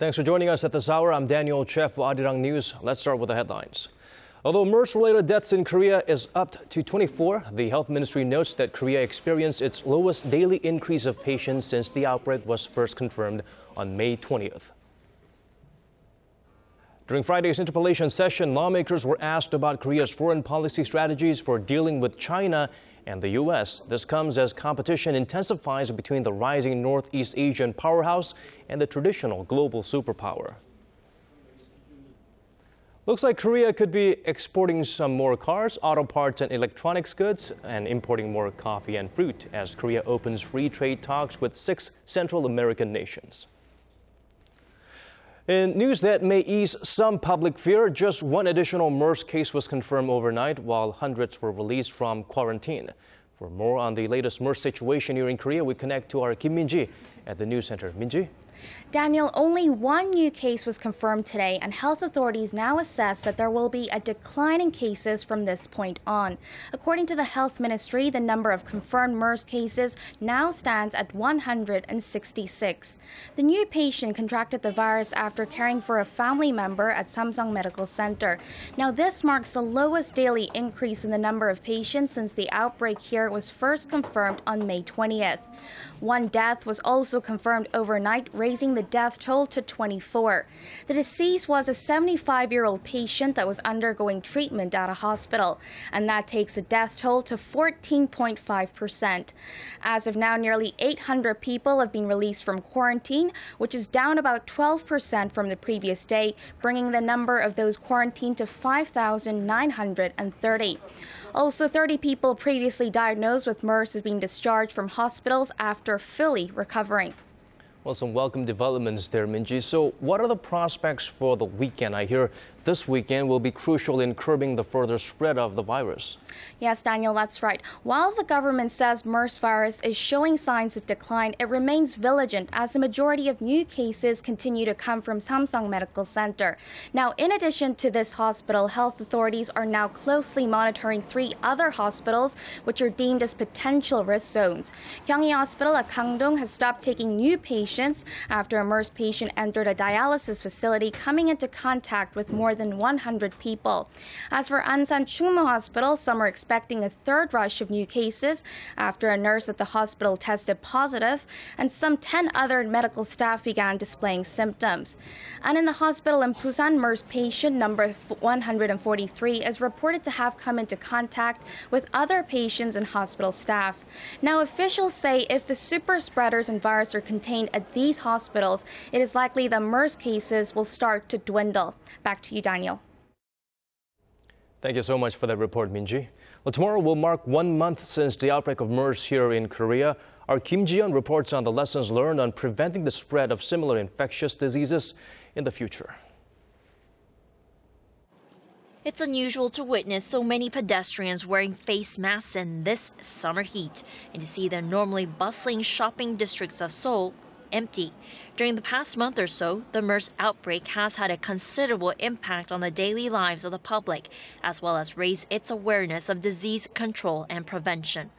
Thanks for joining us at this hour. I'm Daniel Chef for Arirang News. Let's start with the headlines. Although MERS-related deaths in Korea is up to 24, the health ministry notes that Korea experienced its lowest daily increase of patients since the outbreak was first confirmed on May 20th. During Friday's interpellation session, lawmakers were asked about Korea's foreign policy strategies for dealing with China and the U.S. This comes as competition intensifies between the rising Northeast Asian powerhouse and the traditional global superpower. Looks like Korea could be exporting some more cars, auto parts and electronics goods, and importing more coffee and fruit as Korea opens free trade talks with 6 Central American nations. In news that may ease some public fear, just one additional MERS case was confirmed overnight while hundreds were released from quarantine. For more on the latest MERS situation here in Korea, we connect to our Kim Min-ji at the news center. Min-ji? Daniel, only one new case was confirmed today, and health authorities now assess that there will be a decline in cases from this point on. According to the health ministry, the number of confirmed MERS cases now stands at 166. The new patient contracted the virus after caring for a family member at Samsung Medical Center. Now, this marks the lowest daily increase in the number of patients since the outbreak here was first confirmed on May 20th. One death was also confirmed overnight, raising the death toll to 24. The deceased was a 75-year-old patient that was undergoing treatment at a hospital, and that takes the death toll to 14.5%. As of now, nearly 800 people have been released from quarantine, which is down about 12% from the previous day, bringing the number of those quarantined to 5,930. Also, 30 people previously diagnosed with MERS have been discharged from hospitals after fully recovering. Well, some welcome developments there, Min-ji. So what are the prospects for the weekend? I hear this weekend will be crucial in curbing the further spread of the virus. Yes, Daniel, that's right. While the government says MERS virus is showing signs of decline, it remains vigilant as the majority of new cases continue to come from Samsung Medical Center. Now, in addition to this hospital, health authorities are now closely monitoring 3 other hospitals which are deemed as potential risk zones. Gyeonggi Hospital at Gangdong has stopped taking new patients after a MERS patient entered a dialysis facility coming into contact with more than 100 people. As for Ansan Chungmu Hospital, some are expecting a third rush of new cases after a nurse at the hospital tested positive and some 10 other medical staff began displaying symptoms. And in the hospital in Busan, MERS patient number 143 is reported to have come into contact with other patients and hospital staff. Now, officials say if the super spreaders and virus are contained at these hospitals, it is likely the MERS cases will start to dwindle. Back to you, Daniel. Thank you so much for that report, Min-ji. Well, tomorrow will mark 1 month since the outbreak of MERS here in Korea. Our Kim Ji-yeon reports on the lessons learned on preventing the spread of similar infectious diseases in the future. It's unusual to witness so many pedestrians wearing face masks in this summer heat and to see the normally bustling shopping districts of Seoul empty. During the past month or so, the MERS outbreak has had a considerable impact on the daily lives of the public, as well as raised its awareness of disease control and prevention.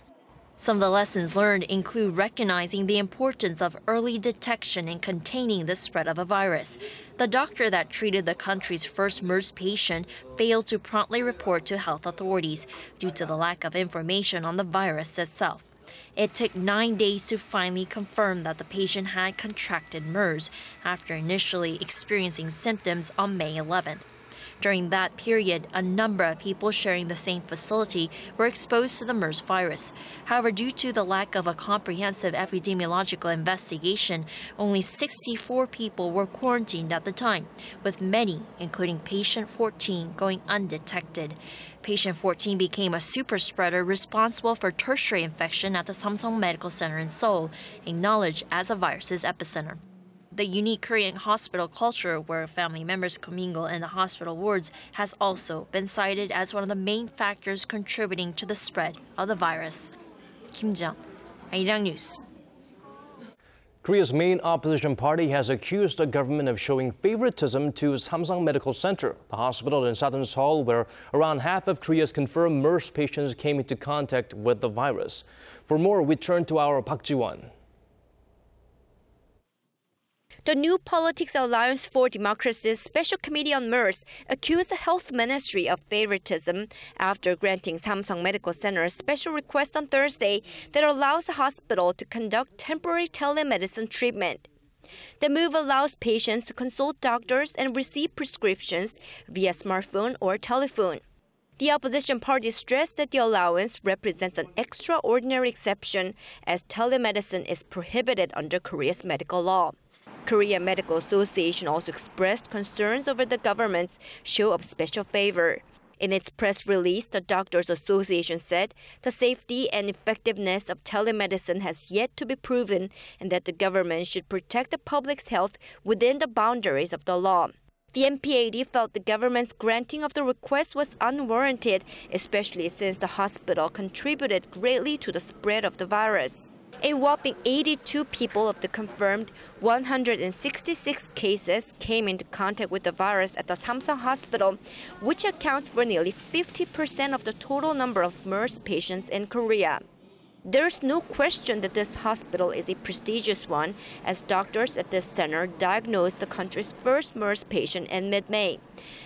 Some of the lessons learned include recognizing the importance of early detection and containing the spread of a virus. The doctor that treated the country's first MERS patient failed to promptly report to health authorities due to the lack of information on the virus itself. It took 9 days to finally confirm that the patient had contracted MERS after initially experiencing symptoms on May 11th. During that period, a number of people sharing the same facility were exposed to the MERS virus. However, due to the lack of a comprehensive epidemiological investigation, only 64 people were quarantined at the time, with many, including patient 14, going undetected. Patient 14 became a super spreader responsible for tertiary infection at the Samsung Medical Center in Seoul, acknowledged as a virus's epicenter. The unique Korean hospital culture where family members commingle in the hospital wards has also been cited as one of the main factors contributing to the spread of the virus. Kim Ji-yeon, Arirang News. Korea's main opposition party has accused the government of showing favoritism to Samsung Medical Center, the hospital in southern Seoul where around half of Korea's confirmed MERS patients came into contact with the virus. For more, we turn to our Park Ji-won. The New Politics Alliance for Democracy's Special Committee on MERS accused the Health Ministry of favoritism after granting Samsung Medical Center a special request on Thursday that allows the hospital to conduct temporary telemedicine treatment. The move allows patients to consult doctors and receive prescriptions via smartphone or telephone. The opposition party stressed that the allowance represents an extraordinary exception as telemedicine is prohibited under Korea's medical law. Korea Medical Association also expressed concerns over the government's show of special favor. In its press release, the Doctors Association said the safety and effectiveness of telemedicine has yet to be proven and that the government should protect the public's health within the boundaries of the law. The MPAD felt the government's granting of the request was unwarranted, especially since the hospital contributed greatly to the spread of the virus. A whopping 82 people of the confirmed 166 cases came into contact with the virus at the Samsung hospital, which accounts for nearly 50% of the total number of MERS patients in Korea. There's no question that this hospital is a prestigious one, as doctors at this center diagnosed the country's first MERS patient in mid-May.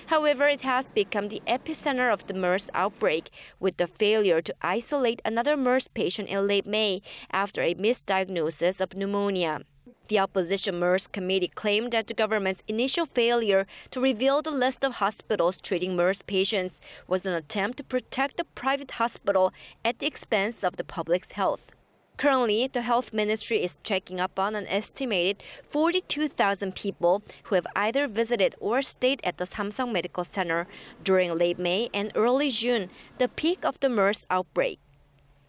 However, it has become the epicenter of the MERS outbreak, with the failure to isolate another MERS patient in late May after a misdiagnosis of pneumonia. The opposition MERS committee claimed that the government's initial failure to reveal the list of hospitals treating MERS patients was an attempt to protect the private hospital at the expense of the public's health. Currently, the health ministry is checking up on an estimated 42,000 people who have either visited or stayed at the Samsung Medical Center during late May and early June, the peak of the MERS outbreak.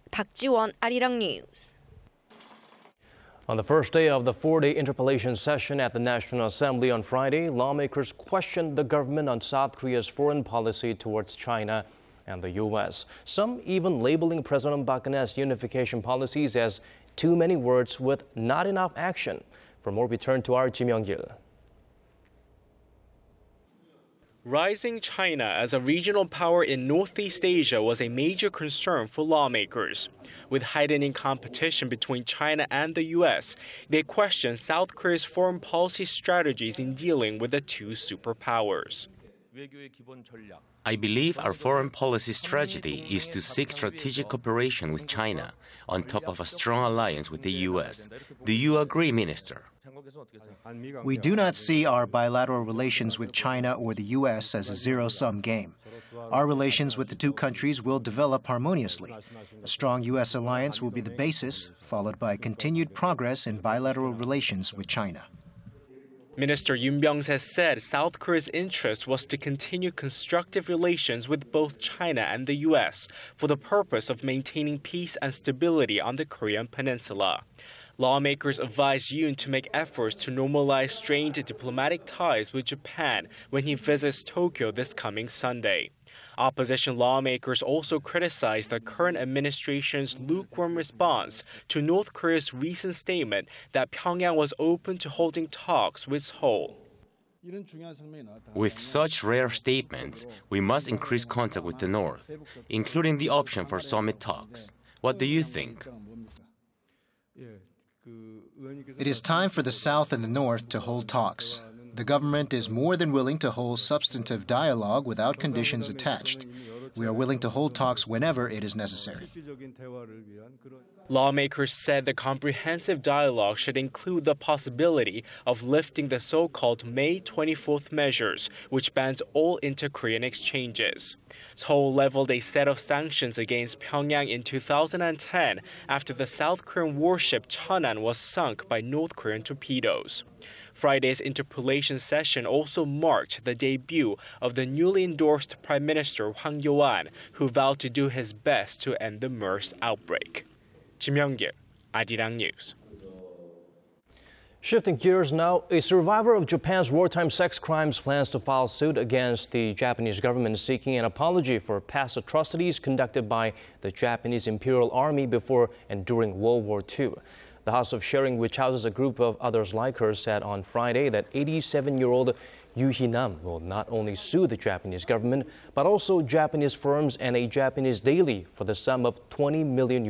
Park Ji-won, Arirang News. On the first day of the four-day interpellation session at the National Assembly on Friday, lawmakers questioned the government on South Korea's foreign policy towards China and the U.S., some even labeling President Park Geun-hye's unification policies as too many words with not enough action. For more, we turn to our Kim Young-gil. Rising China as a regional power in Northeast Asia was a major concern for lawmakers. With heightening competition between China and the U.S., they questioned South Korea's foreign policy strategies in dealing with the two superpowers. I believe our foreign policy strategy is to seek strategic cooperation with China on top of a strong alliance with the U.S. Do you agree, Minister? We do not see our bilateral relations with China or the U.S. as a zero-sum game. Our relations with the two countries will develop harmoniously. A strong U.S. alliance will be the basis, followed by continued progress in bilateral relations with China. Minister Yoon Byung has said South Korea's interest was to continue constructive relations with both China and the U.S. for the purpose of maintaining peace and stability on the Korean peninsula. Lawmakers advised Yoon to make efforts to normalize strained diplomatic ties with Japan when he visits Tokyo this coming Sunday. Opposition lawmakers also criticized the current administration's lukewarm response to North Korea's recent statement that Pyongyang was open to holding talks with Seoul. With such rare statements, we must increase contact with the North, including the option for summit talks. What do you think? It is time for the South and the North to hold talks. The government is more than willing to hold substantive dialogue without conditions attached. We are willing to hold talks whenever it is necessary. Lawmakers said the comprehensive dialogue should include the possibility of lifting the so-called May 24th measures, which bans all inter-Korean exchanges. Seoul leveled a set of sanctions against Pyongyang in 2010 after the South Korean warship Cheonan was sunk by North Korean torpedoes. Friday's interpellation session also marked the debut of the newly endorsed Prime Minister Hwang Kyo-an, who vowed to do his best to end the MERS outbreak. Kim Young-gil, Arirang News. Shifting gears now, a survivor of Japan's wartime sex crimes plans to file suit against the Japanese government seeking an apology for past atrocities conducted by the Japanese Imperial Army before and during World War II. The House of Sharing, which houses a group of others like her, said on Friday that 87-year-old Yoo Hee-nam will not only sue the Japanese government, but also Japanese firms and a Japanese daily for the sum of $20 million.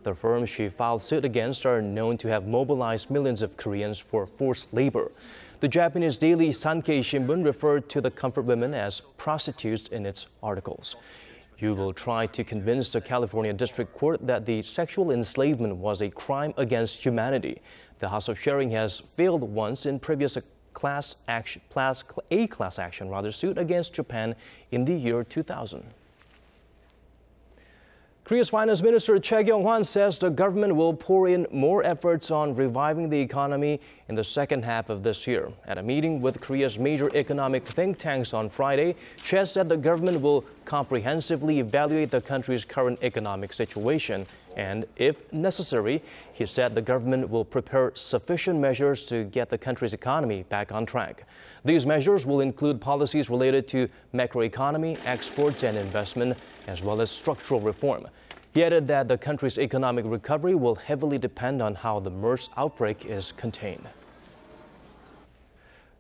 The The firms she filed suit against are known to have mobilized millions of Koreans for forced labor. The Japanese daily Sankei Shimbun referred to the comfort women as prostitutes in its articles. You will try to convince the California District Court that the sexual enslavement was a crime against humanity. The House of Sharing has failed once in previous class action suit against Japan in the year 2000. Korea's Finance Minister Choi Kyung-hwan says the government will pour in more efforts on reviving the economy in the second half of this year. At a meeting with Korea's major economic think tanks on Friday, Choi said the government will comprehensively evaluate the country's current economic situation. And if necessary, he said the government will prepare sufficient measures to get the country's economy back on track. These measures will include policies related to macroeconomy, exports and investment, as well as structural reform. He added that the country's economic recovery will heavily depend on how the MERS outbreak is contained.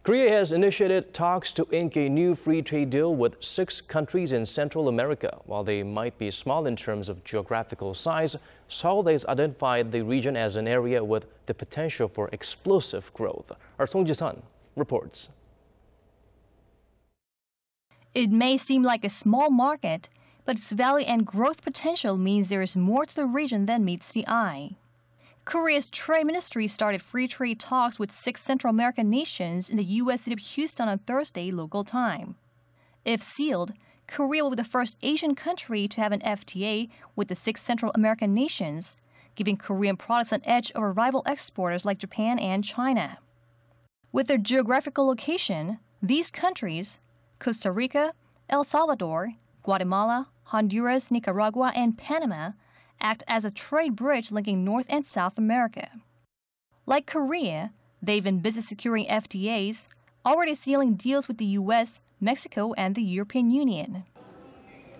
Korea has initiated talks to ink a new free trade deal with 6 countries in Central America. While they might be small in terms of geographical size, Seoul has identified the region as an area with the potential for explosive growth. Our Song Ji-sun reports. It may seem like a small market, but its value and growth potential means there is more to the region than meets the eye. Korea's Trade Ministry started free trade talks with 6 Central American nations in the U.S. city of Houston on Thursday local time. If sealed, Korea will be the first Asian country to have an FTA with the 6 Central American nations, giving Korean products an edge over rival exporters like Japan and China. With their geographical location, these countries, Costa Rica, El Salvador, Guatemala, Honduras, Nicaragua, and Panama, act as a trade bridge linking North and South America. Like Korea, they've been busy securing FTAs, already sealing deals with the U.S., Mexico, and the European Union.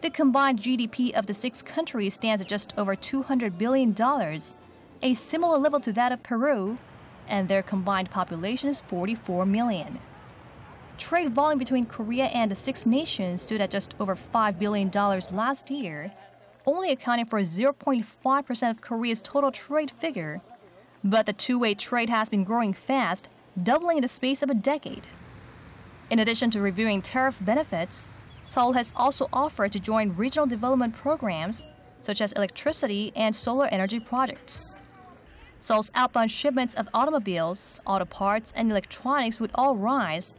The combined GDP of the 6 countries stands at just over $200 billion, a similar level to that of Peru, and their combined population is 44 million. Trade volume between Korea and the 6 nations stood at just over $5 billion last year, only accounting for 0.5% of Korea's total trade figure. But the two-way trade has been growing fast, doubling in the space of a decade. In addition to reviewing tariff benefits, Seoul has also offered to join regional development programs, such as electricity and solar energy projects. Seoul's outbound shipments of automobiles, auto parts, and electronics would all rise,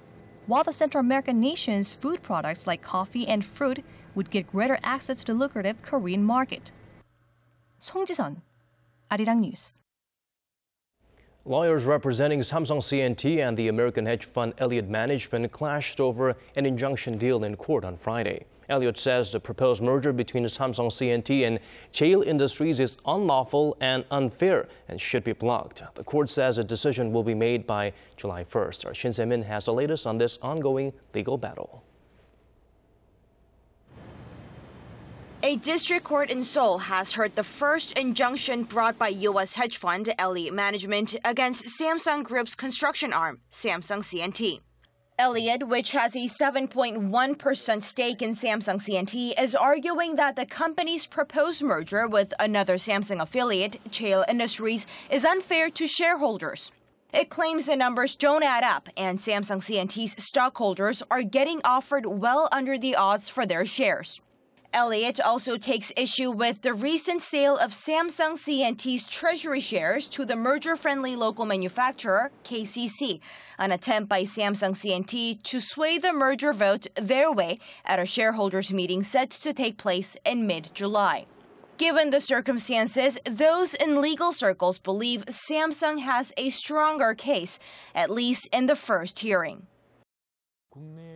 while the Central American nations' food products like coffee and fruit would get greater access to the lucrative Korean market. Song Ji-sun, Arirang News. Lawyers representing Samsung C&T and the American hedge fund Elliott Management clashed over an injunction deal in court on Friday. Elliott says the proposed merger between Samsung C&T and Cheil Industries is unlawful and unfair and should be blocked. The court says a decision will be made by July 1st. Our Shin Se-min has the latest on this ongoing legal battle. A district court in Seoul has heard the first injunction brought by U.S. hedge fund Elliott Management against Samsung Group's construction arm, Samsung C&T. Elliott, which has a 7.1% stake in Samsung C&T, is arguing that the company's proposed merger with another Samsung affiliate, Cheil Industries, is unfair to shareholders. It claims the numbers don't add up, and Samsung C&T's stockholders are getting offered well under the odds for their shares. Elliott also takes issue with the recent sale of Samsung C&T's treasury shares to the merger-friendly local manufacturer, KCC, an attempt by Samsung C&T to sway the merger vote their way at a shareholders' meeting set to take place in mid-July. Given the circumstances, those in legal circles believe Samsung has a stronger case, at least in the first hearing.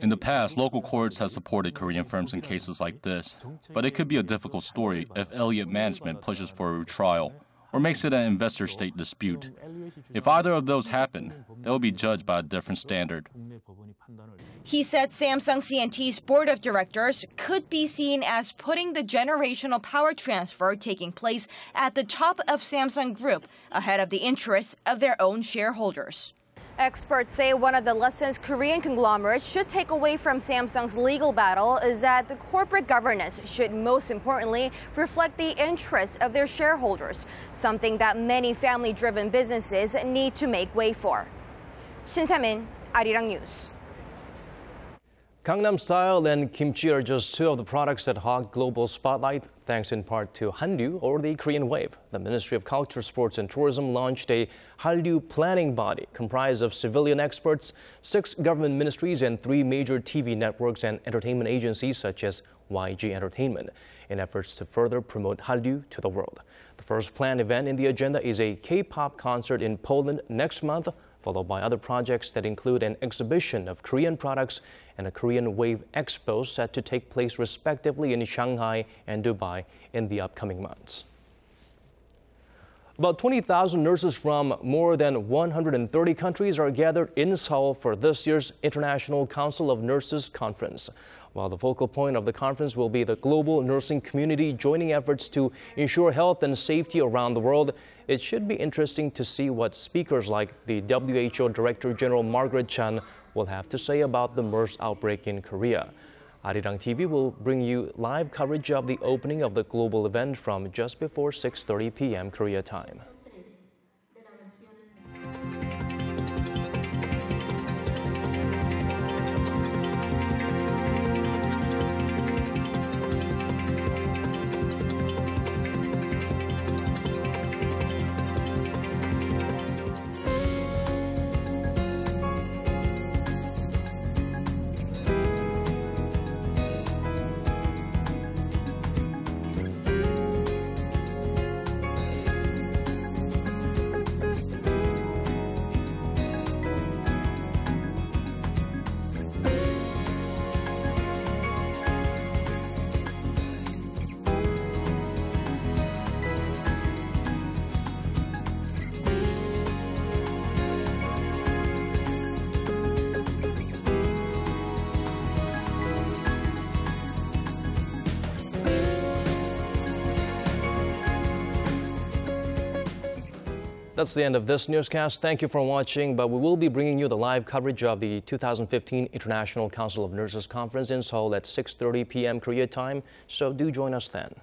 In the past, local courts have supported Korean firms in cases like this, but it could be a difficult story if Elliott Management pushes for a retrial or makes it an investor-state dispute. If either of those happen, they will be judged by a different standard. He said Samsung C&T's board of directors could be seen as putting the generational power transfer taking place at the top of Samsung Group ahead of the interests of their own shareholders. Experts say one of the lessons Korean conglomerates should take away from Samsung's legal battle is that the corporate governance should most importantly reflect the interests of their shareholders, something that many family-driven businesses need to make way for. Shin Se-min, Arirang News. Gangnam Style and kimchi are just two of the products that hog global spotlight, thanks in part to Hallyu, or the Korean Wave. The Ministry of Culture, Sports and Tourism launched a Hallyu planning body comprised of civilian experts, 6 government ministries, and 3 major TV networks and entertainment agencies such as YG Entertainment, in efforts to further promote Hallyu to the world. The first planned event in the agenda is a K-pop concert in Poland next month, followed by other projects that include an exhibition of Korean products and a Korean Wave Expo set to take place respectively in Shanghai and Dubai in the upcoming months. About 20,000 nurses from more than 130 countries are gathered in Seoul for this year's International Council of Nurses Conference. While the focal point of the conference will be the global nursing community joining efforts to ensure health and safety around the world, it should be interesting to see what speakers like the WHO Director General Margaret Chan will have to say about the MERS outbreak in Korea. Arirang TV will bring you live coverage of the opening of the global event from just before 6:30 p.m. Korea time. That's the end of this newscast. Thank you for watching, but we will be bringing you the live coverage of the 2015 International Council of Nurses Conference in Seoul at 6:30 p.m. Korea time, so do join us then.